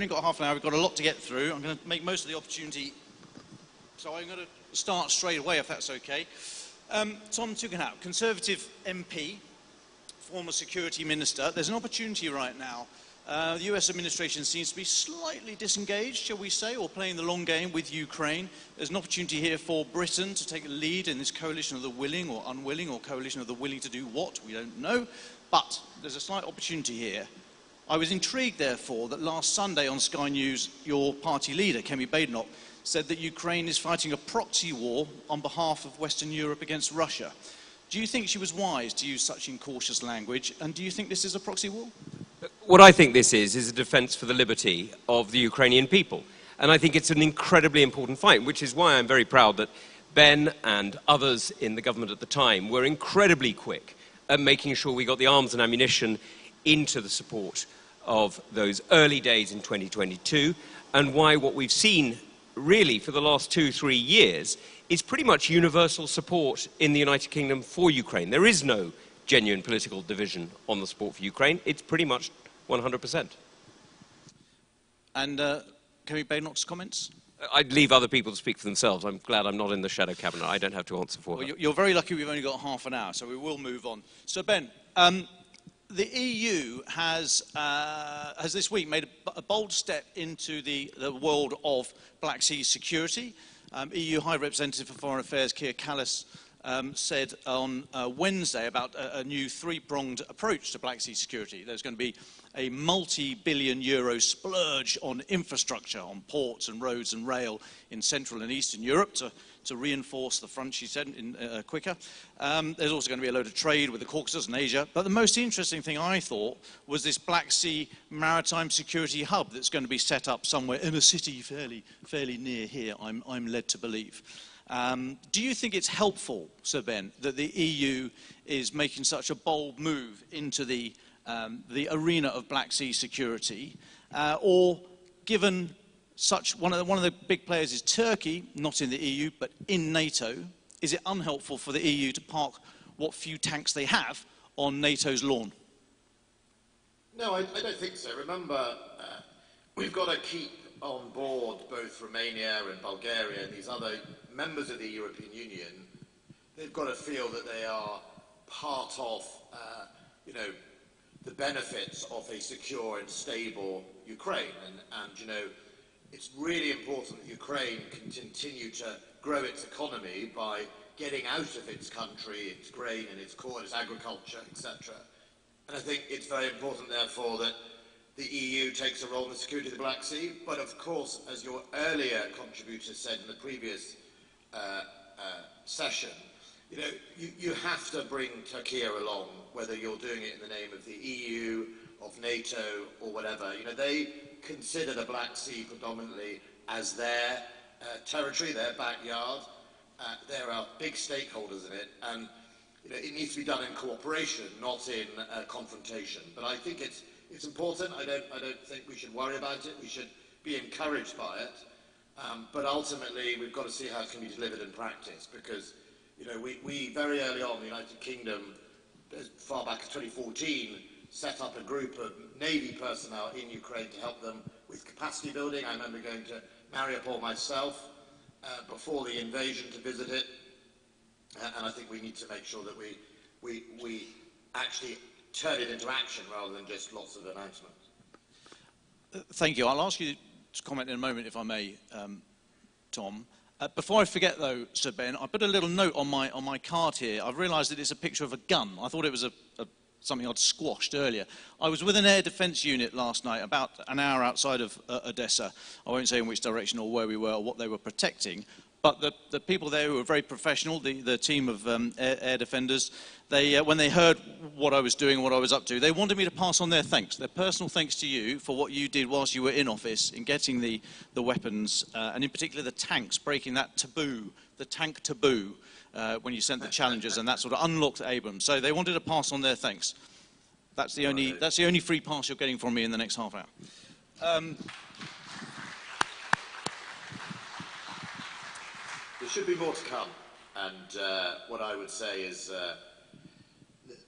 We've got half an hour, we've got a lot to get through. I'm going to make most of the opportunity, so I'm going to start straight away if that's okay. Tom Tugendhat, Conservative MP, former Security Minister. There's an opportunity right now. The US administration seems to be slightly disengaged, shall we say, or playing the long game with Ukraine. There's an opportunity here for Britain to take a lead in this coalition of the willing or unwilling, or coalition of the willing to do what, we don't know. But there's a slight opportunity here. I was intrigued, therefore, that last Sunday on Sky News, your party leader, Kemi Badenoch, said that Ukraine is fighting a proxy war on behalf of Western Europe against Russia. Do you think she was wise to use such incautious language, and do you think this is a proxy war? What I think this is a defence for the liberty of the Ukrainian people. And I think it's an incredibly important fight, which is why I'm very proud that Ben and others in the government at the time were incredibly quick at making sure we got the arms and ammunition into the support of those early days in 2022, and why what we've seen really for the last 2-3 years is pretty much universal support in the United Kingdom for Ukraine. There is no genuine political division on the support for Ukraine. It's pretty much 100%. And Kemi Badenoch's comments? I'd leave other people to speak for themselves. I'm glad I'm not in the shadow cabinet. I don't have to answer for her. Well, you're very lucky we've only got half an hour, so we will move on. So Ben, the EU has this week made a bold step into the world of Black Sea security. EU High Representative for Foreign Affairs Keir Callas said on Wednesday about a new three-pronged approach to Black Sea security. There's going to be a multi-billion euro splurge on infrastructure, on ports and roads and rail in Central and Eastern Europe to reinforce the front, she said, quicker. There's also going to be a load of trade with the Caucasus and Asia. But the most interesting thing I thought was this Black Sea maritime security hub that's going to be set up somewhere in a city fairly near here, I'm led to believe. Do you think it's helpful, Sir Ben, that the EU is making such a bold move into the arena of Black Sea security, or given such one of the big players is Turkey, not in the EU but in NATO, is it unhelpful for the EU to park what few tanks they have on NATO's lawn? No, I don't think so. Remember, we've got to keep on board both Romania and Bulgaria and these other members of the European Union. They've got to feel that they are part of, the benefits of a secure and stable Ukraine. And it's really important that Ukraine can continue to grow its economy by getting out of its country, its grain and its corn, its agriculture, etc. And I think it's very important, therefore, that the EU takes a role in the security of the Black Sea. But of course, as your earlier contributor said in the previous session, you have to bring Turkey along, whether you're doing it in the name of the EU, of NATO, or whatever. They consider the Black Sea predominantly as their territory, their backyard. There are big stakeholders in it, and it needs to be done in cooperation, not in confrontation. But I think it's important. I don't think we should worry about it. We should be encouraged by it. But ultimately, we've got to see how it can be delivered in practice, because we very early on, the United Kingdom, as far back as 2014, set up a group of Navy personnel in Ukraine to help them with capacity building. I remember going to Mariupol myself before the invasion to visit it, and I think we need to make sure that we actually turn it into action rather than just lots of announcements. Thank you. I'll ask you to comment in a moment, if I may, Tom. Before I forget, though, Sir Ben, I put a little note on my card here. I've realised that it's a picture of a gun. I thought it was something I'd squashed earlier. I was with an air defence unit last night, about an hour outside of Odessa. I won't say in which direction or where we were or what they were protecting, but the people there who were very professional, the team of air defenders, when they heard what I was doing, what I was up to, they wanted me to pass on their thanks, their personal thanks to you for what you did whilst you were in office in getting the weapons, and in particular the tanks, breaking that taboo, the tank taboo, when you sent the Challengers, and that sort of unlocked Abrams. So they wanted to pass on their thanks. That's the only free pass you're getting from me in the next half hour. There should be more to come, and what I would say is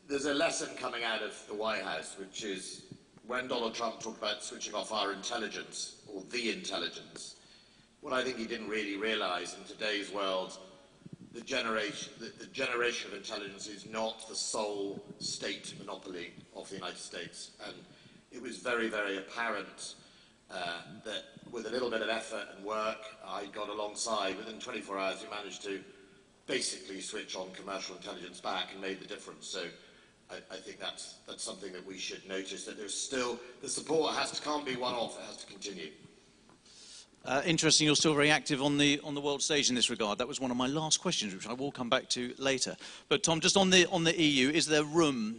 there's a lesson coming out of the White House, which is when Donald Trump talked about switching off our intelligence, or the intelligence, what I think he didn't really realise in today's world, the generation of intelligence is not the sole state monopoly of the United States. And it was very, very apparent that with a little bit of effort and work, I got alongside. Within 24 hours, we managed to basically switch on commercial intelligence back and made the difference. So I think that's something that we should notice, that there's still, the support can't be one-off, it has to continue. Interesting, you're still very active on the world stage in this regard. That was one of my last questions, which I will come back to later. But Tom, just on the EU, is there room?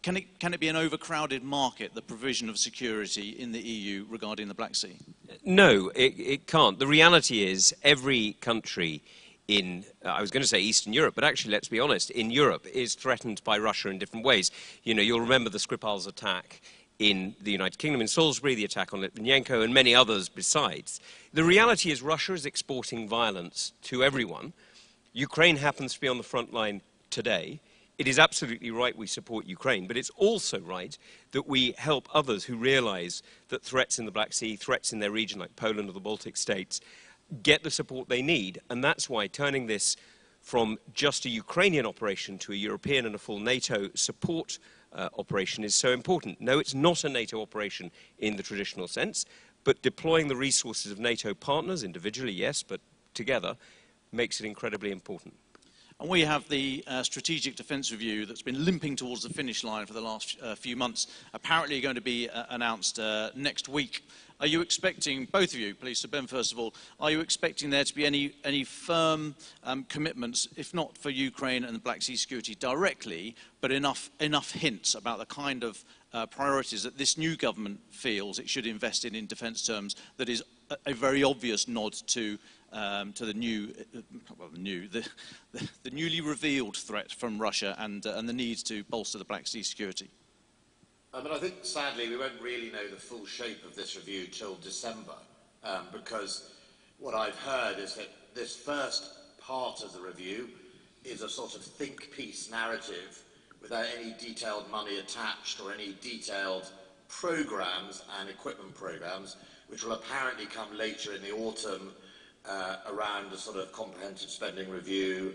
Can it be an overcrowded market, the provision of security in the EU regarding the Black Sea? No, it can't. The reality is every country in, I was going to say Eastern Europe, but actually, let's be honest, in Europe is threatened by Russia in different ways. You know, you'll remember the Skripal's attack in the United Kingdom, in Salisbury, the attack on Litvinenko, and many others besides. The reality is Russia is exporting violence to everyone. Ukraine happens to be on the front line today. It is absolutely right we support Ukraine, but it's also right that we help others who realize that threats in the Black Sea, threats in their region like Poland or the Baltic states, get the support they need. And that's why turning this from just a Ukrainian operation to a European and a full NATO support operation is so important. No, it's not a NATO operation in the traditional sense, but deploying the resources of NATO partners, individually, yes, but together, makes it incredibly important. And we have the Strategic Defence Review that's been limping towards the finish line for the last few months, apparently going to be announced next week. Are you expecting, both of you, please, so Ben first of all, are you expecting there to be any firm commitments, if not for Ukraine and the Black Sea security directly, but enough hints about the kind of priorities that this new government feels it should invest in defence terms, that is a very obvious nod to the newly revealed threat from Russia and the need to bolster the Black Sea security? I think, sadly, we won't really know the full shape of this review till December, because what I've heard is that this first part of the review is a sort of think piece narrative without any detailed money attached or any detailed programs and equipment programs, which will apparently come later in the autumn around a sort of comprehensive spending review,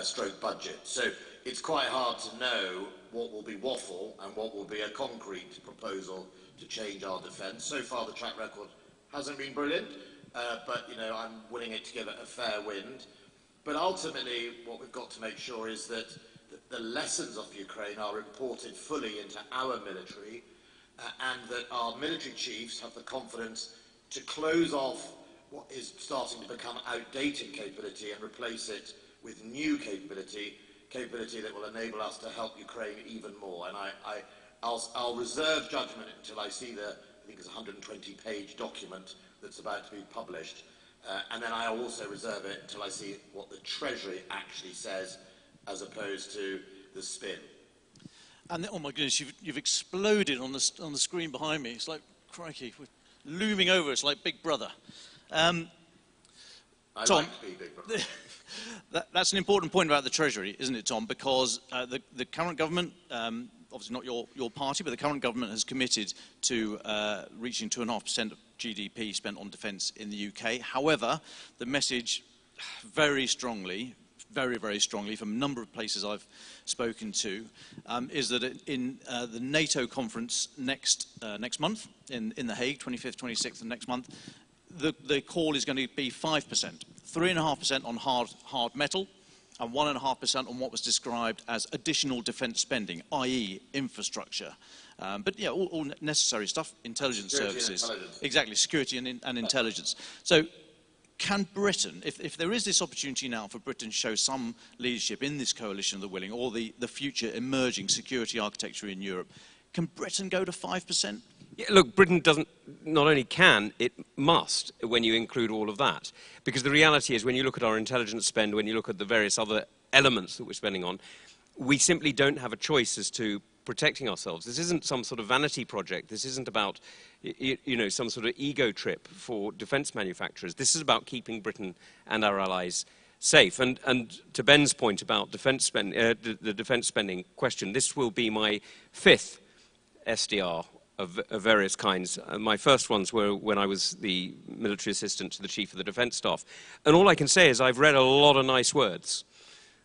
stroke budget. So it's quite hard to know what will be waffle and what will be a concrete proposal to change our defence. So far the track record hasn't been brilliant, but you know, I'm willing it to give it a fair wind. But ultimately what we've got to make sure is that the lessons of Ukraine are imported fully into our military, and that our military chiefs have the confidence to close off what is starting to become outdated capability and replace it with new capability that will enable us to help Ukraine even more. And I'll reserve judgment until I see the, I think it's a 120-page document that's about to be published. And then I'll also reserve it until I see what the Treasury actually says, as opposed to the spin. And oh my goodness, you've exploded on the screen behind me. It's like, crikey, we're looming over us like Big Brother. I Tom, like to be Big Brother. That's an important point about the Treasury, isn't it, Tom? Because the current government, obviously not your party, but the current government has committed to reaching 2.5% of GDP spent on defence in the UK. However, the message very strongly, very, very strongly, from a number of places I've spoken to, is that in the NATO conference next month in The Hague, 25th, 26th of next month, the call is going to be 5%, 3.5% on hard metal, and 1.5% on what was described as additional defence spending, i.e. infrastructure. But yeah, all necessary stuff, intelligence services. Exactly, security and intelligence. So can Britain, if there is this opportunity now for Britain to show some leadership in this coalition of the willing, or the future emerging security architecture in Europe, can Britain go to 5%? Yeah, look, Britain doesn't, not only can, it must, when you include all of that. Because the reality is, when you look at our intelligence spend, when you look at the various other elements that we're spending on, we simply don't have a choice as to protecting ourselves. This isn't some sort of vanity project. This isn't about, you know, some sort of ego trip for defence manufacturers. This is about keeping Britain and our allies safe. And to Ben's point about defence spend, the defence spending question, this will be my 5th SDR of various kinds. My first ones were when I was the military assistant to the Chief of the Defence Staff. And all I can say is I've read a lot of nice words.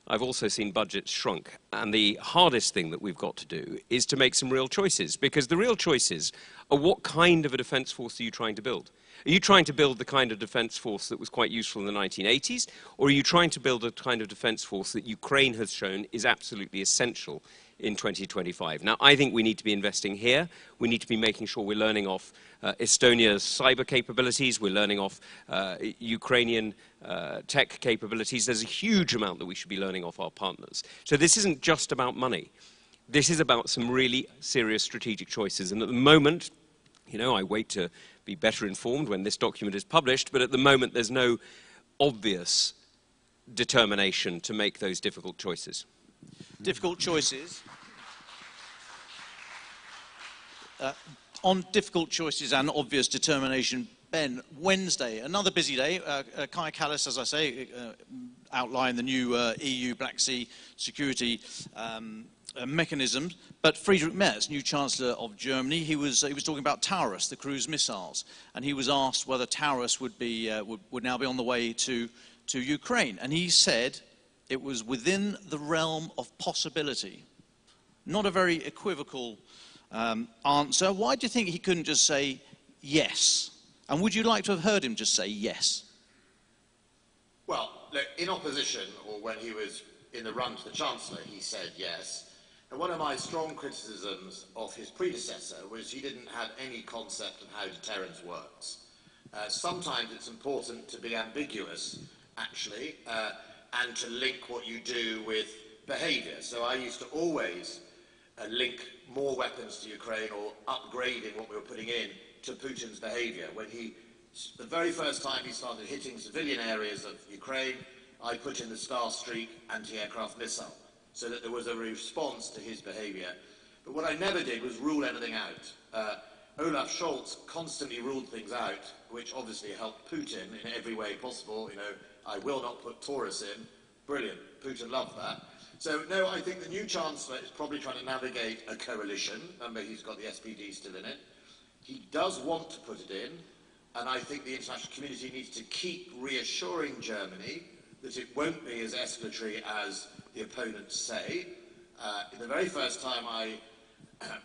I've also seen budgets shrunk. And the hardest thing that we've got to do is to make some real choices, because the real choices are what kind of a defence force are you trying to build? Are you trying to build the kind of defence force that was quite useful in the 1980s, or are you trying to build a kind of defence force that Ukraine has shown is absolutely essential in 2025? Now, I think we need to be investing here. We need to be making sure we're learning off Estonia's cyber capabilities. We're learning off Ukrainian tech capabilities. There's a huge amount that we should be learning off our partners. So this isn't just about money. This is about some really serious strategic choices. And at the moment, you know, I wait to be better informed when this document is published, but at the moment there's no obvious determination to make those difficult choices. Difficult choices. On difficult choices and obvious determination, Ben, Wednesday, another busy day. Kaja Kallas, as I say, outlined the new EU Black Sea security mechanisms. But Friedrich Merz, new Chancellor of Germany, he was talking about Taurus, the cruise missiles, and he was asked whether Taurus would now be on the way to Ukraine, and he said it was within the realm of possibility. Not a very equivocal answer. Why do you think he couldn't just say yes? And would you like to have heard him just say yes? Well, look, in opposition, or when he was in the run to the Chancellor, he said yes. And one of my strong criticisms of his predecessor was he didn't have any concept of how deterrence works. Sometimes it's important to be ambiguous, actually, and to link what you do with behaviour. So I used to always link more weapons to Ukraine or upgrading what we were putting in to Putin's behaviour. When the very first time he started hitting civilian areas of Ukraine, I put in the Starstreak anti-aircraft missile, so that there was a response to his behaviour. But what I never did was rule anything out. Olaf Scholz constantly ruled things out, which obviously helped Putin in every way possible. You know, I will not put Taurus in. Brilliant. Putin loved that. So, no, I think the new Chancellor is probably trying to navigate a coalition. Remember, he's got the SPD still in it. He does want to put it in, and I think the international community needs to keep reassuring Germany that it won't be as escalatory as the opponents say. The very first time I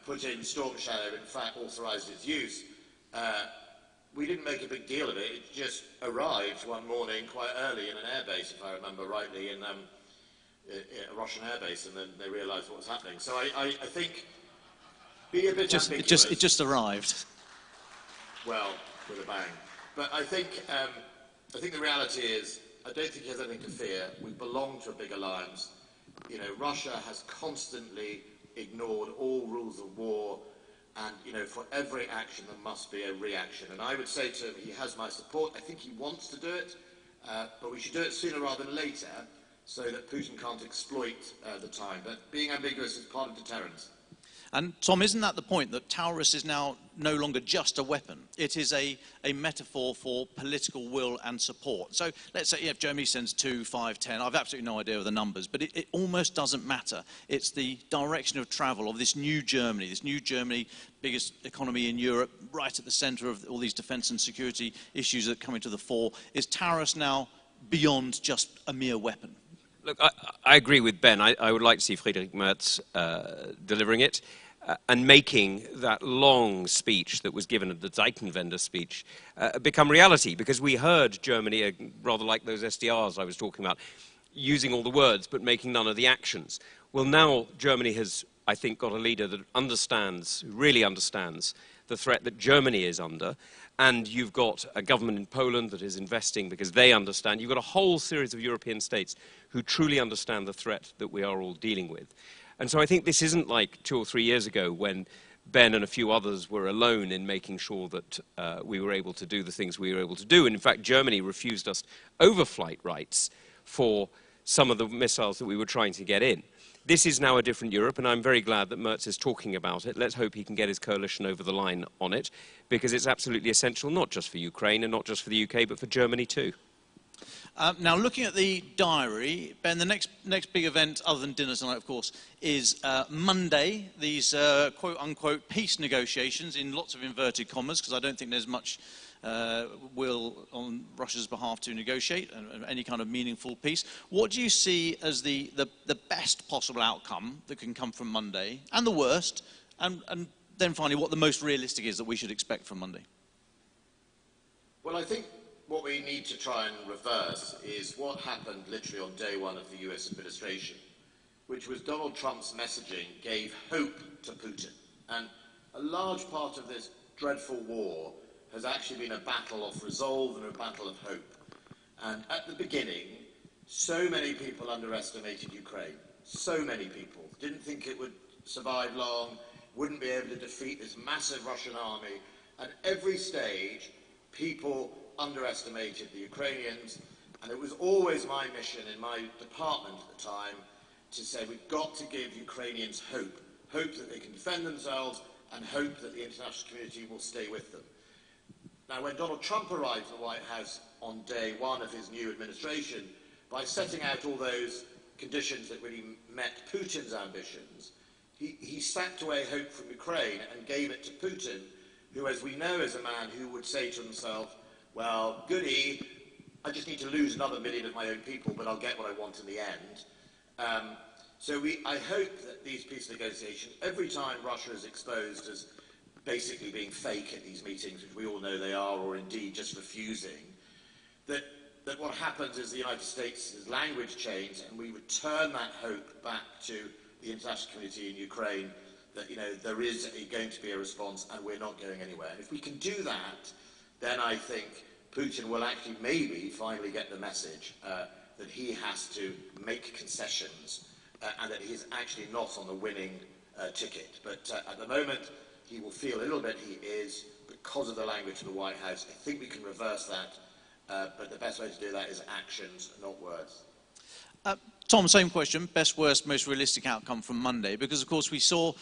put in Storm Shadow, in fact authorised its use, we didn't make a big deal of it. It just arrived one morning quite early in an airbase, if I remember rightly, in a Russian airbase, and then they realised what was happening. So I think, be a bit ambiguous. It just arrived. Well, with a bang. But I think the reality is, I don't think he has anything to fear. We belong to a big alliance. You know, Russia has constantly ignored all rules of war, and, you know, for every action there must be a reaction. And I would say to him, he has my support. I think he wants to do it, but we should do it sooner rather than later, so that Putin can't exploit the time. But being ambiguous is part of deterrence. And Tom, isn't that the point, that Taurus is now no longer just a weapon? It is a metaphor for political will and support. So let's say if Germany sends 2, 5, 10, I've absolutely no idea of the numbers, but it almost doesn't matter. It's the direction of travel of this new Germany, biggest economy in Europe, right at the centre of all these defence and security issues that are coming to the fore. Is Taurus now beyond just a mere weapon? Look, I agree with Ben. I would like to see Friedrich Merz delivering it and making that long speech that was given at the Zeitenwende speech become reality, because we heard Germany, rather like those SDRs I was talking about, using all the words but making none of the actions. Well, now Germany has, I think, got a leader that understands, really understands the threat that Germany is under, and you've got a government in Poland that is investing because they understand. You've got a whole series of European states who truly understand the threat that we are all dealing with. And so I think this isn't like 2 or 3 years ago when Ben and a few others were alone in making sure that we were able to do the things we were able to do. And in fact, Germany refused us overflight rights for some of the missiles that we were trying to get in. This is now a different Europe, and I'm very glad that Merz is talking about it. Let's hope he can get his coalition over the line on it, because it's absolutely essential, not just for Ukraine and not just for the UK, but for Germany too. Now, looking at the diary, Ben, the next big event, other than dinner tonight, of course, is Monday, these quote-unquote peace negotiations, in lots of inverted commas, because I don't think there's much will on Russia's behalf to negotiate any kind of meaningful peace. What do you see as the best possible outcome that can come from Monday, and the worst, and then finally what the most realistic is that we should expect from Monday? Well, I think what we need to try and reverse is what happened literally on day one of the US administration, which was Donald Trump's messaging gave hope to Putin. And a large part of this dreadful war has actually been a battle of resolve and a battle of hope. And at the beginning, so many people underestimated Ukraine. So many people didn't think it would survive long, wouldn't be able to defeat this massive Russian army. At every stage, people underestimated the Ukrainians, and it was always my mission in my department at the time to say we've got to give Ukrainians hope that they can defend themselves, and hope that the international community will stay with them. Now, when Donald Trump arrived in the White House on day one of his new administration, by setting out all those conditions that really met Putin's ambitions, he sacked away hope from Ukraine and gave it to Putin, who, as we know, is a man who would say to himself, well, goody, I just need to lose another million of my own people, but I'll get what I want in the end. I hope that these peace negotiations, every time Russia is exposed as basically being fake at these meetings, which we all know they are, or indeed just refusing, that what happens is the United States' language changes, and we return that hope back to the international community in Ukraine, that there is going to be a response and we're not going anywhere. And if we can do that, then I think Putin will actually maybe finally get the message that he has to make concessions and that he's actually not on the winning ticket. But at the moment, he will feel a little bit he is because of the language of the White House. I think we can reverse that, but the best way to do that is actions, not words. Tom, same question. Best, worst, most realistic outcome from Monday, because of course we saw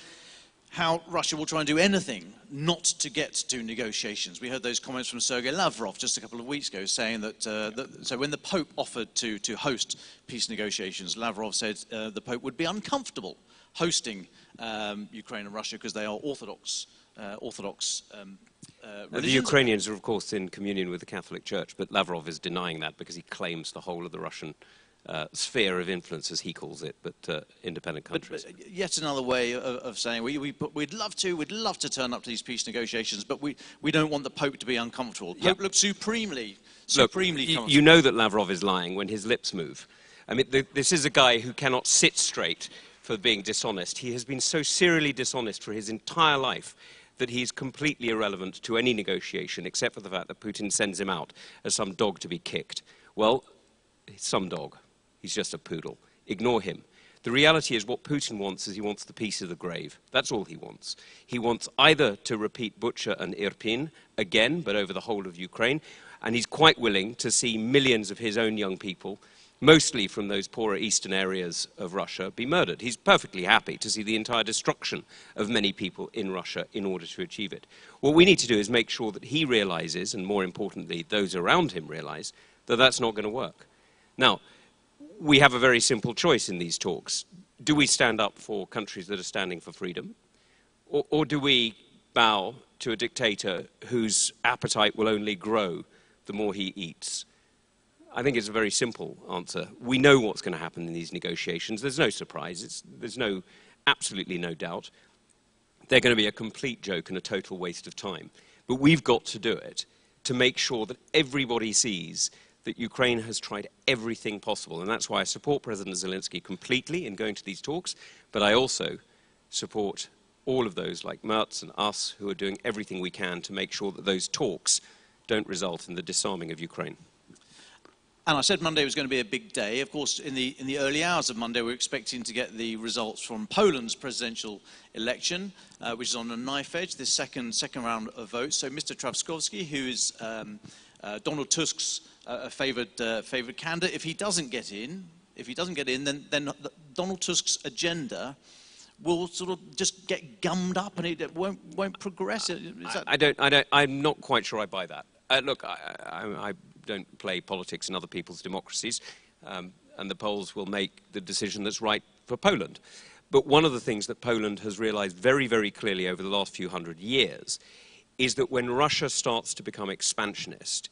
how Russia will try and do anything not to get to negotiations. We heard those comments from Sergei Lavrov just a couple of weeks ago saying that, so when the Pope offered to host peace negotiations, Lavrov said the Pope would be uncomfortable hosting Ukraine and Russia because they are Orthodox the Ukrainians are, of course, in communion with the Catholic Church, but Lavrov is denying that because he claims the whole of the Russian sphere of influence, as he calls it, but independent countries. But yet another way of saying we'd love to turn up to these peace negotiations, but we don't want the Pope to be uncomfortable. The Pope looks supremely comfortable. You know that Lavrov is lying when his lips move. I mean, this is a guy who cannot sit straight for being dishonest. He has been so serially dishonest for his entire life that he's completely irrelevant to any negotiation, except for the fact that Putin sends him out as some dog to be kicked. Well, some dog. He's just a poodle. Ignore him. The reality is what Putin wants is he wants the peace of the grave. That's all he wants. He wants either to repeat Bucha and Irpin again, but over the whole of Ukraine, and he's quite willing to see millions of his own young people, mostly from those poorer eastern areas of Russia, be murdered. He's perfectly happy to see the entire destruction of many people in Russia in order to achieve it. What we need to do is make sure that he realizes, and more importantly, those around him realize, that that's not going to work. Now, we have a very simple choice in these talks. Do we stand up for countries that are standing for freedom? Or do we bow to a dictator whose appetite will only grow the more he eats? I think it's a very simple answer. We know what's going to happen in these negotiations. There's no surprise. There's absolutely no doubt. They're going to be a complete joke and a total waste of time. But we've got to do it to make sure that everybody sees that Ukraine has tried everything possible. And that's why I support President Zelensky completely in going to these talks, but I also support all of those like Merz and us who are doing everything we can to make sure that those talks don't result in the disarming of Ukraine. And I said Monday was going to be a big day. Of course, in the early hours of Monday, we're expecting to get the results from Poland's presidential election, which is on a knife edge, this second round of votes. So Mr. Trzaskowski, who is Donald Tusk's favoured candidate, if he doesn't get in, then Donald Tusk's agenda will sort of just get gummed up and it won't progress. I'm not quite sure I buy that. Look, don't play politics in other people's democracies, and the Poles will make the decision that's right for Poland. But one of the things that Poland has realized very, very clearly over the last few hundred years is that when Russia starts to become expansionist,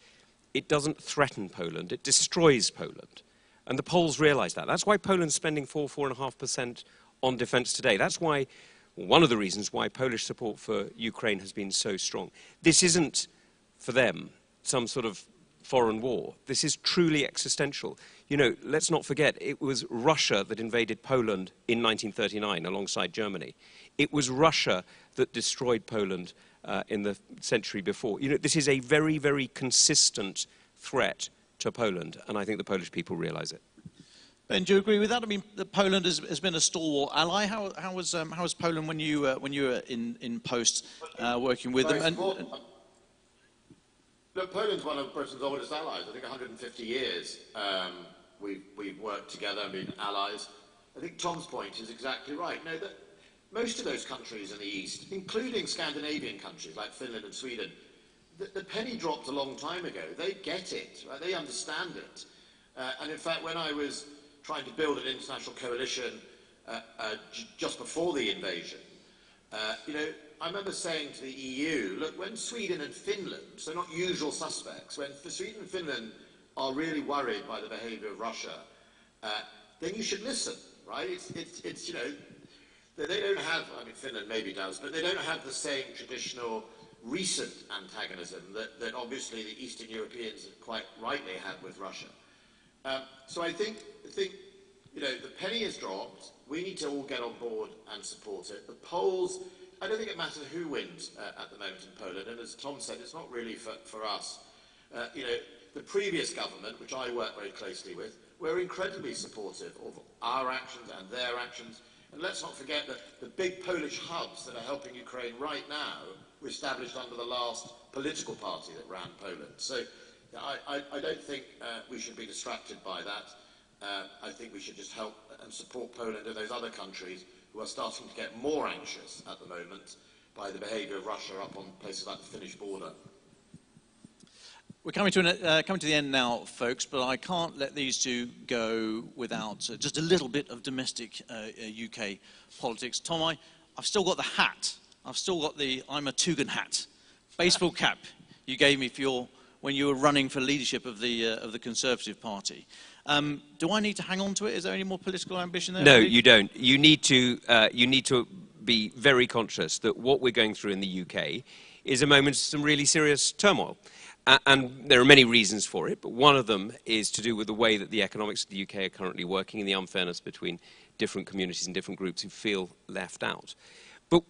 it doesn't threaten Poland, it destroys Poland. And the Poles realize that. That's why Poland's spending 4–4.5% on defense today. That's why, one of the reasons why Polish support for Ukraine has been so strong. This isn't, for them, some sort of foreign war. This is truly existential. You know, let's not forget, it was Russia that invaded Poland in 1939 alongside Germany. It was Russia that destroyed Poland in the century before. You know, this is a very, very consistent threat to Poland, and I think the Polish people realize it. Ben, do you agree with that? I mean, Poland has been a stalwart ally. How was Poland when you were in post working with them? Look, Poland's one of Britain's oldest allies. I think 150 years we've worked together and been allies. I think Tom's point is exactly right. No, that most of those countries in the East, including Scandinavian countries like Finland and Sweden, the penny dropped a long time ago. They get it, right? They understand it. And in fact, when I was trying to build an international coalition just before the invasion, you know, I remember saying to the EU, look, when Sweden and Finland, so not usual suspects, when Sweden and Finland are really worried by the behaviour of Russia, then you should listen, right? It's you know, they don't have, I mean, Finland maybe does, but they don't have the same traditional recent antagonism that obviously the Eastern Europeans quite rightly have with Russia. So I think, you know, the penny has dropped. We need to all get on board and support it. The Poles, I don't think it matters who wins at the moment in Poland, and as Tom said, it's not really for us. You know, the previous government, which I work very closely with, were incredibly supportive of our actions and their actions. And let's not forget that the big Polish hubs that are helping Ukraine right now were established under the last political party that ran Poland. So I don't think we should be distracted by that. I think we should just help and support Poland and those other countries who are starting to get more anxious at the moment by the behaviour of Russia up on places like the Finnish border. We're coming to the end now, folks, but I can't let these two go without just a little bit of domestic UK politics. Tom, I've still got the hat. I've still got the I'm a Tugendhat baseball cap you gave me for when you were running for leadership of the Conservative Party. Do I need to hang on to it? Is there any more political ambition there? No, you don't. You need to be very conscious that what we're going through in the UK is a moment of some really serious turmoil. And there are many reasons for it, but one of them is to do with the way that the economics of the UK are currently working and the unfairness between different communities and different groups who feel left out. But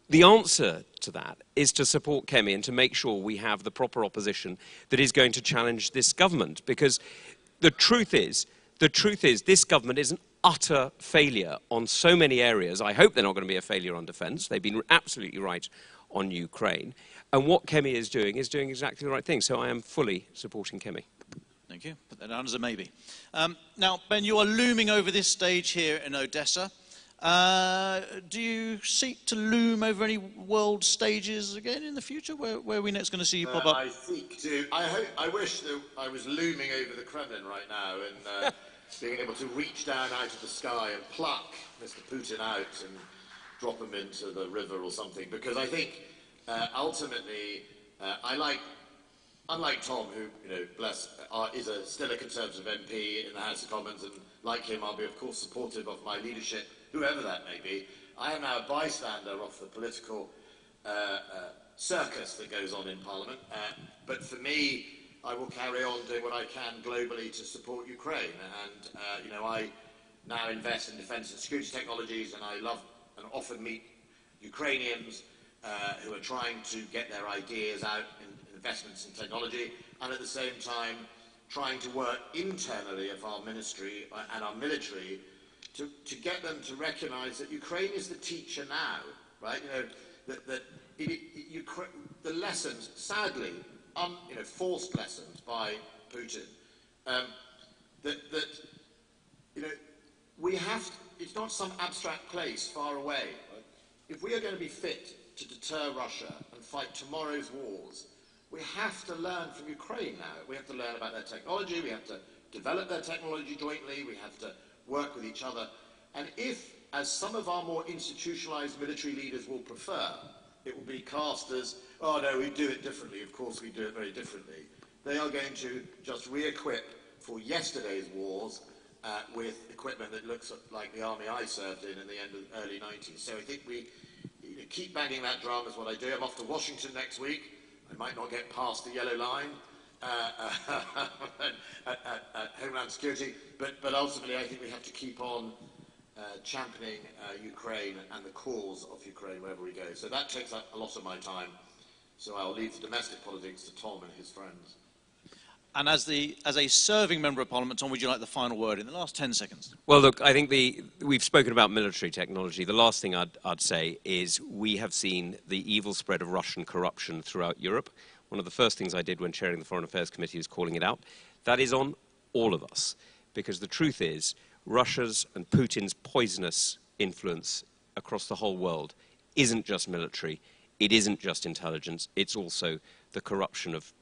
the answer to that is to support Kemi and to make sure we have the proper opposition that is going to challenge this government. Because the truth is this government is an utter failure on so many areas. I hope they're not going to be a failure on defence. They've been absolutely right on Ukraine. And what Kemi is doing exactly the right thing. So I am fully supporting Kemi. Thank you. Put that down as a maybe. Now, Ben, you are looming over this stage here in Odessa. Do you seek to loom over any world stages again in the future? Where are we next going to see you pop up? I seek to. I wish that I was looming over the Kremlin right now and being able to reach down out of the sky and pluck Mr. Putin out and drop him into the river or something. Because I think ultimately, unlike Tom, who, you know, is still a Conservative MP in the House of Commons, and like him, I'll be of course supportive of my leadership, whoever that may be. I am now a bystander of the political circus that goes on in Parliament. But for me, I will carry on doing what I can globally to support Ukraine. And you know, I now invest in defence and security technologies, and I love and often meet Ukrainians who are trying to get their ideas out in investments in technology, and at the same time trying to work internally of our ministry and our military to get them to recognise that Ukraine is the teacher now, right? You know, the lessons, sadly, you know, forced lessons by Putin, that you know, we have to, it's not some abstract place far away. Right? If we are going to be fit to deter Russia and fight tomorrow's wars, we have to learn from Ukraine now. We have to learn about their technology, we have to develop their technology jointly, we have to work with each other. And if, as some of our more institutionalized military leaders will prefer, it will be cast as, oh no, we do it differently, of course we do it very differently, they are going to just re-equip for yesterday's wars with equipment that looks like the army I served in the end of the early 90s. So I think we keep banging that drum is what I do. I'm off to Washington next week. I might not get past the yellow line at Homeland Security, but ultimately I think we have to keep on championing Ukraine and the cause of Ukraine wherever we go. So that takes up a lot of my time. So I'll leave the domestic politics to Tom and his friends. And as a serving member of Parliament, Tom, would you like the final word in the last 10 seconds? Well, look, I think we've spoken about military technology. The last thing I'd say is we have seen the evil spread of Russian corruption throughout Europe. One of the first things I did when chairing the Foreign Affairs Committee was calling it out. That is on all of us, because the truth is Russia's and Putin's poisonous influence across the whole world isn't just military, it isn't just intelligence, it's also the corruption of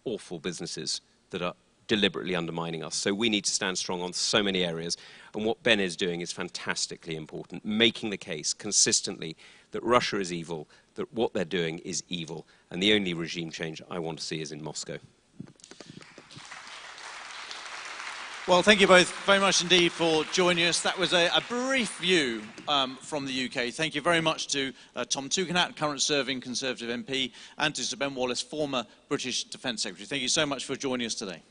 awful businesses that are deliberately undermining us. So we need to stand strong on so many areas. And what Ben is doing is fantastically important, making the case consistently that Russia is evil, that what they're doing is evil, and the only regime change I want to see is in Moscow. Well, thank you both very much indeed for joining us. That was a brief view from the UK. Thank you very much to Tom Tugendhat, current serving Conservative MP, and to Sir Ben Wallace, former British Defence Secretary. Thank you so much for joining us today.